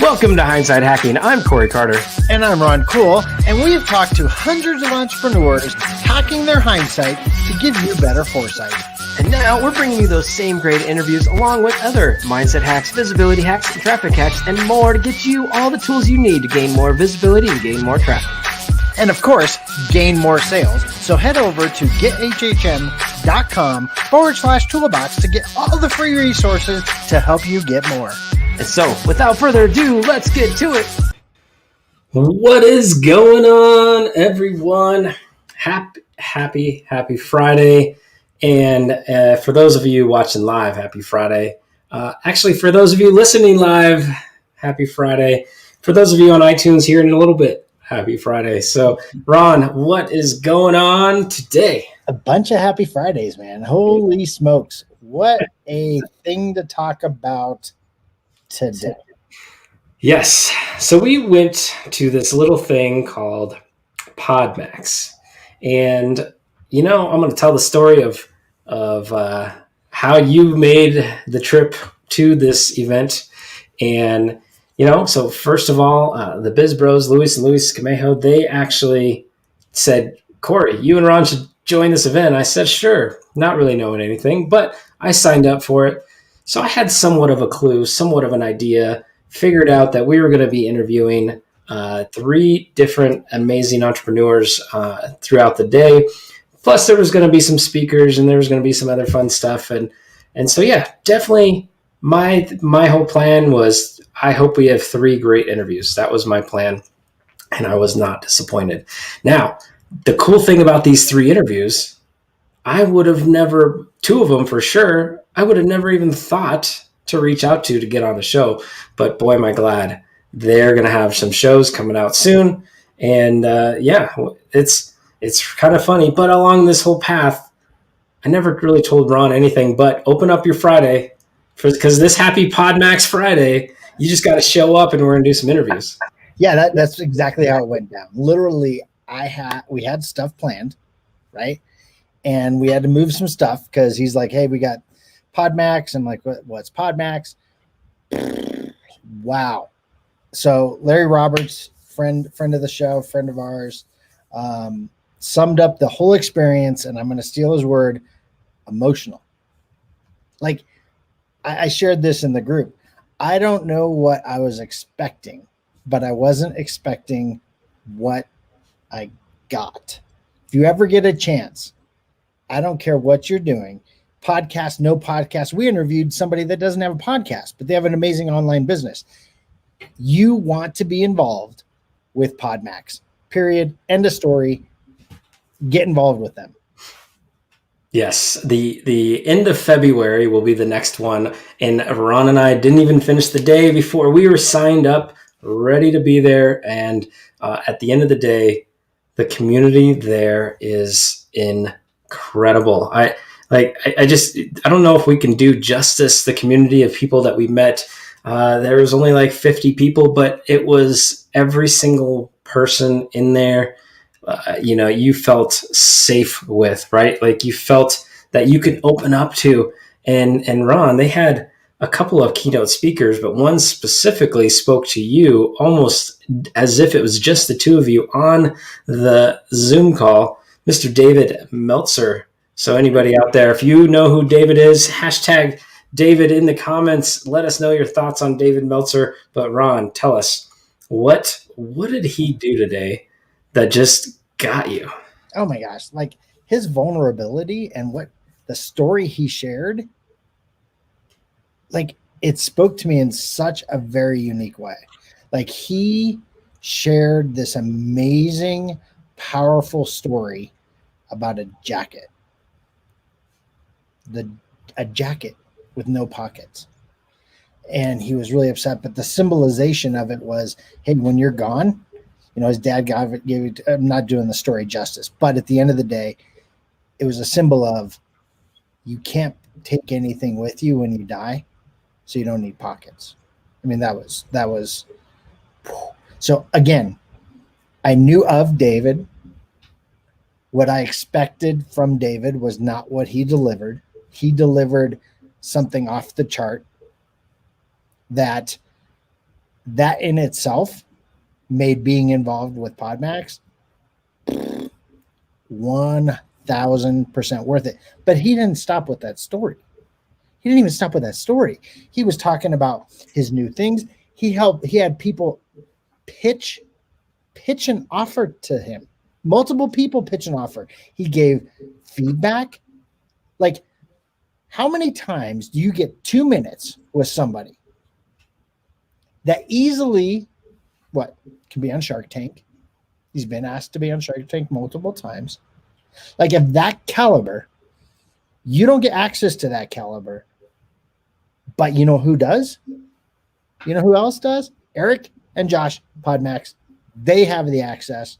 Welcome to Hindsight Hacking. I'm Corey Carter. And I'm Ron Cool, and we've talked to hundreds of entrepreneurs hacking their hindsight to give you better foresight. And now we're bringing you those same great interviews along with other mindset hacks, visibility hacks, traffic hacks, and more to get you all the tools you need to gain more visibility and gain more traffic. And of course, gain more sales. So head over to gethhm.com/toolbox to get all the free resources to help you get more. And so, without further ado, let's get to it. What is going on, everyone? Happy Friday. And for those of you watching live, happy Friday. Actually, for those of you listening live, happy Friday. For those of you on iTunes here in a little bit, happy Friday. So, Ron, what is going on today? A bunch of happy Fridays, man. Holy smokes. What a thing to talk about today. Yes. So we went to this little thing called Podmax. And, you know, I'm going to tell the story of how you made the trip to this event. And, you know, so first of all, the Biz Bros, Luis and Luis Camejo, they actually said, Corey, you and Ron should join this event. I said, sure, not really knowing anything, but I signed up for it. So I had somewhat of a clue, somewhat of an idea, figured out that we were going to be interviewing 3 different amazing entrepreneurs throughout the day. Plus there was going to be some speakers and there was going to be some other fun stuff. And so, yeah, definitely my whole plan was I hope we have 3 great interviews. That was my plan. And I was not disappointed. Now, the cool thing about these 3 interviews, I would have never, 2 of them for sure, I would have never even thought to reach out to get on the show. But boy, am I glad. They're going to have some shows coming out soon. And yeah, it's kind of funny. But along this whole path, I never really told Ron anything but open up your Friday because this happy Podmax Friday, you just got to show up and we're going to do some interviews. Yeah, that's exactly how it went down. Literally, we had stuff planned, right? And we had to move some stuff because he's like, hey, we got Podmax. I'm like, what's Podmax? Wow. So Larry Roberts, friend of the show, friend of ours, summed up the whole experience, and I'm going to steal his word, emotional. Like, I shared this in the group. I don't know what I was expecting, but I wasn't expecting what I got. If you ever get a chance, I don't care what you're doing, podcast, no podcast. We interviewed somebody that doesn't have a podcast, but they have an amazing online business. You want to be involved with Podmax, period. End of story. Get involved with them. Yes, the end of February will be the next one. And Ron and I didn't even finish the day before. We were signed up, ready to be there. And at the end of the day, the community there is incredible. I don't know if we can do justice the community of people that we met. There was only like 50 people, but it was every single person in there. You felt safe with, right? Like you felt that you could open up to. And Ron, they had a couple of keynote speakers, but one specifically spoke to you almost as if it was just the 2 of you on the Zoom call, Mr. David Meltzer. So anybody out there, if you know who David is, hashtag David in the comments. Let us know your thoughts on David Meltzer. But Ron, tell us, what did he do today that just got you? Oh my gosh. Like his vulnerability and what the story he shared, like it spoke to me in such a very unique way. Like he shared this amazing, powerful story about a jacket. A jacket with no pockets. And he was really upset. But the symbolization of it was, hey, when you're gone, his dad gave it, I'm not doing the story justice, but at the end of the day, it was a symbol of you can't take anything with you when you die, so you don't need pockets. I mean, that was so again, I knew of David. What I expected from David was not what he delivered. He delivered something off the chart that that in itself made being involved with Podmax 1,000% worth it. But he didn't stop with that story. He didn't even stop with that story. He was talking about his new things. He had people pitch an offer to him. Multiple people pitch an offer. He gave feedback. Like, how many times do you get 2 minutes with somebody that easily can be on Shark Tank? He's been asked to be on Shark Tank multiple times. Like, if that caliber, you don't get access to that caliber. But you know who does? You know who else does? Eric and Josh Podmax. They have the access.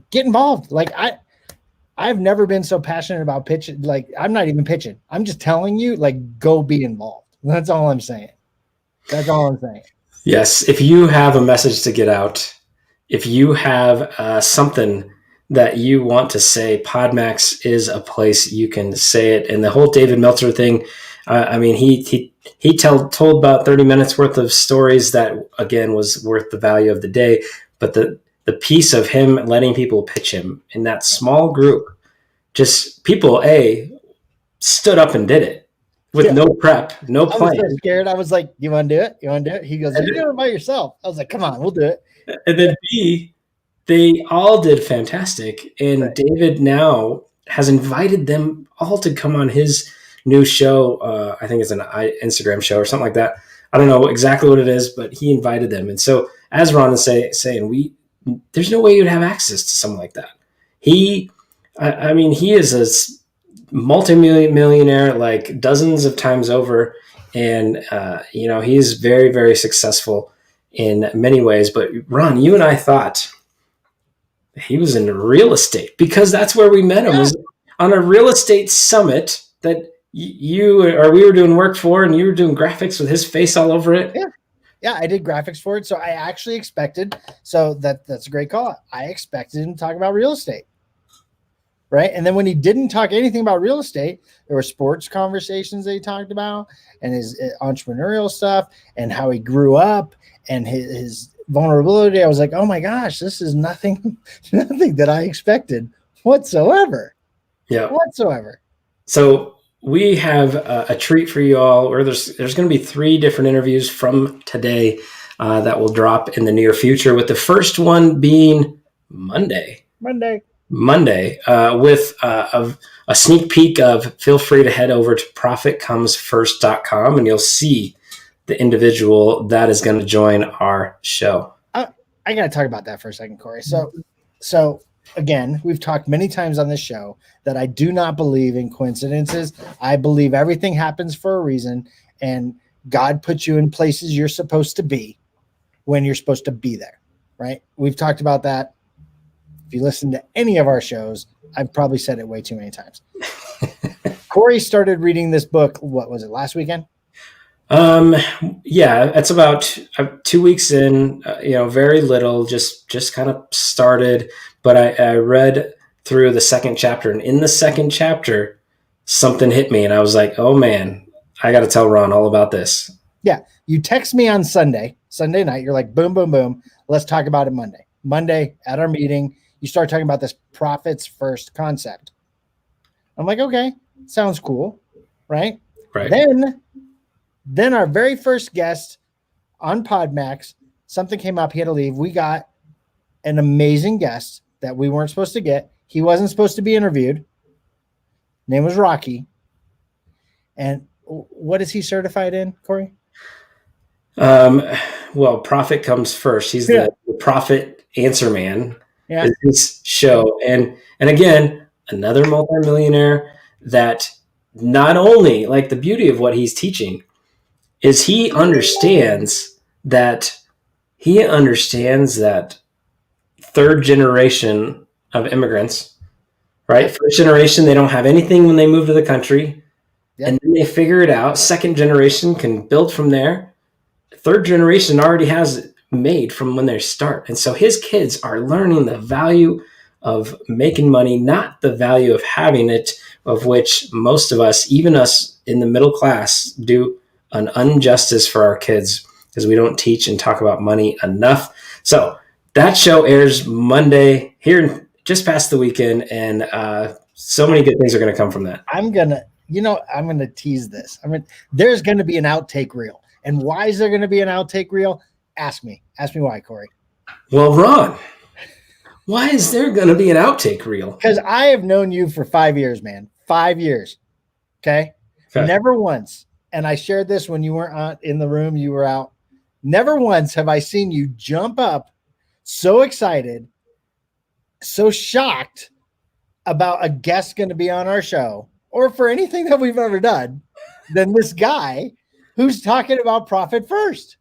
Get involved. Like, I've never been so passionate about pitching. Like, I'm not even pitching. I'm just telling you, like, go be involved. That's all I'm saying. That's all I'm saying. Yes. If you have a message to get out, if you have something that you want to say, Podmax is a place you can say it. And the whole David Meltzer thing, I mean, he told about 30 minutes worth of stories that, again, was worth the value of the day. But the piece of him letting people pitch him in that small group, just people, stood up and did it with no prep, no plan. I was so scared. I was like, you want to do it? You want to do it? He goes, you're doing it by yourself. I was like, come on, we'll do it. And then B, they all did fantastic. And right. David now has invited them all to come on his new show. I think it's an Instagram show or something like that. I don't know exactly what it is, but he invited them. And so, as Ron is saying, there's no way you'd have access to something like that. He is a multi-millionaire, like dozens of times over. And, he's very, very successful in many ways. But Ron, you and I thought he was in real estate because that's where we met him, was on a real estate summit that we were doing work for, and you were doing graphics with his face all over it. Yeah, I did graphics for it. So I actually expected, that's a great call. I expected him to talk about real estate. Right. And then when he didn't talk anything about real estate, there were sports conversations that he talked about and his entrepreneurial stuff and how he grew up and his vulnerability. I was like, oh my gosh, this is nothing that I expected whatsoever. Yeah. Whatsoever. So we have a treat for you all, where there's going to be 3 different interviews from today that will drop in the near future, with the first one being Monday, with a sneak peek of, feel free to head over to profitcomesfirst.com and you'll see the individual that is going to join our show. I got to talk about that for a second, Corey. So again, we've talked many times on this show that I do not believe in coincidences. I believe everything happens for a reason, and God puts you in places you're supposed to be when you're supposed to be there, right? We've talked about that. If you listen to any of our shows, I've probably said it way too many times. Corey started reading this book, what was it, last weekend? Yeah, it's about 2 weeks in, very little, just kind of started, but I read through the second chapter, and in the second chapter, something hit me and I was like, oh man, I got to tell Ron all about this. Yeah. You text me on Sunday night. You're like, boom, boom, boom. Let's talk about it Monday at our meeting. You start talking about this profits first concept. I'm like, okay, sounds cool. Right. Then our very first guest on Podmax, something came up. He had to leave. We got an amazing guest that we weren't supposed to get. He wasn't supposed to be interviewed. Name was Rocky. And what is he certified in, Corey? Well, Profit Comes First. He's the Profit Answer Man. Yeah. Is his show. And again, another multimillionaire that not only, like, the beauty of what he's teaching is he understands that third generation of immigrants, right? First generation, they don't have anything when they move to the country. Yep. And then they figure it out. Second generation can build from there. Third generation already has it made from when they start. And so his kids are learning the value of making money, not the value of having it, of which most of us, even us in the middle class, do an injustice for our kids because we don't teach and talk about money enough. So that show airs Monday here just past the weekend, and so many good things are going to come from that. I'm gonna tease this. There's gonna be an outtake reel. And why is there gonna be an outtake reel? Ask me why, Corey. Well, Ron, why is there gonna be an outtake reel? Because I have known you for 5 years, man. 5 years. Okay. Never once. And I shared this when you weren't in the room, you were out. Never once have I seen you jump up so excited, so shocked about a guest going to be on our show or for anything that we've ever done than this guy who's talking about profit first.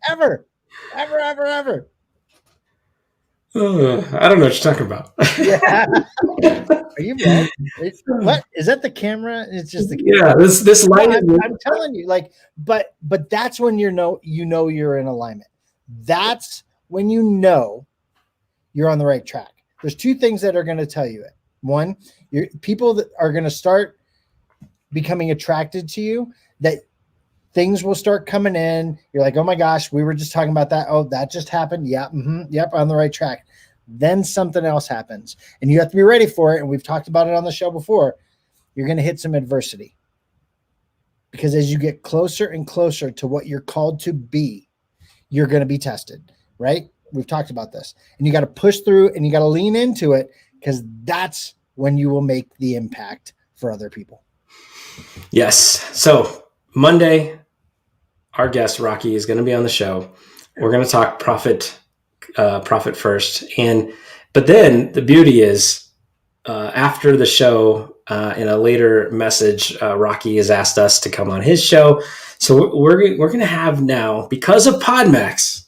Ever. I don't know what you're talking about. Yeah. Are you mad? What is that? The camera? It's just the camera. Yeah. This light. I'm telling you, but that's when you're in alignment. That's when you know you're on the right track. There's two things that are going to tell you it. One, people that are going to start becoming attracted to you, that things will start coming in. You're like, oh my gosh, we were just talking about that. Oh, that just happened. Yeah. Yep. On the right track. Then something else happens and you have to be ready for it. And we've talked about it on the show before. You're going to hit some adversity because as you get closer and closer to what you're called to be, you're going to be tested, right? We've talked about this and you got to push through and you got to lean into it because that's when you will make the impact for other people. Yes. So Monday, our guest Rocky is going to be on the show. We're going to talk profit first. But then the beauty is after the show, in a later message, Rocky has asked us to come on his show. So we're going to have now, because of Podmax,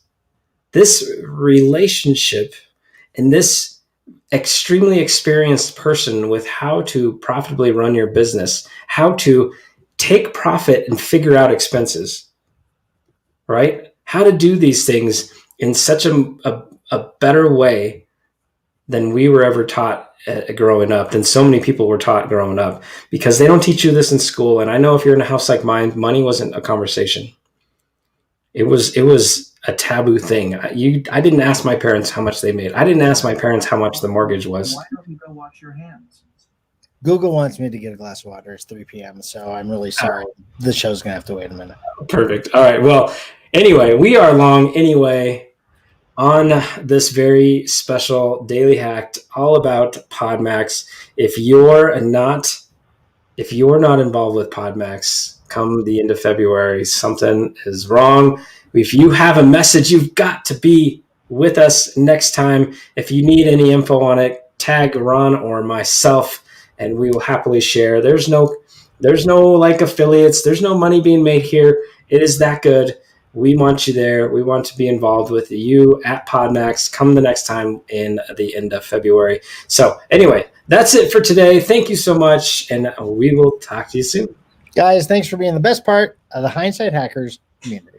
this relationship and this extremely experienced person with how to profitably run your business, how to take profit and figure out expenses, right? How to do these things in such a better way than we were ever taught growing up, than so many people were taught growing up, because they don't teach you this in school. And I know if you're in a house like mine, money wasn't a conversation. It was a taboo thing. I didn't ask my parents how much they made. I didn't ask my parents how much the mortgage was. Why don't you go wash your hands? Google wants me to get a glass of water. It's 3 p.m. So I'm really sorry. The show's going to have to wait a minute. Perfect. All right. Well, anyway, we are long anyway on this very special Daily Hacked all about Podmax. If you're not involved with Podmax, come the end of February, something is wrong. If you have a message, you've got to be with us next time. If you need any info on it, tag Ron or myself, and we will happily share. There's no like affiliates. There's no money being made here. It is that good. We want you there. We want to be involved with you at Podmax. Come the next time in the end of February. So anyway, that's it for today. Thank you so much, and we will talk to you soon. Guys, thanks for being the best part of the Hindsight Hackers community.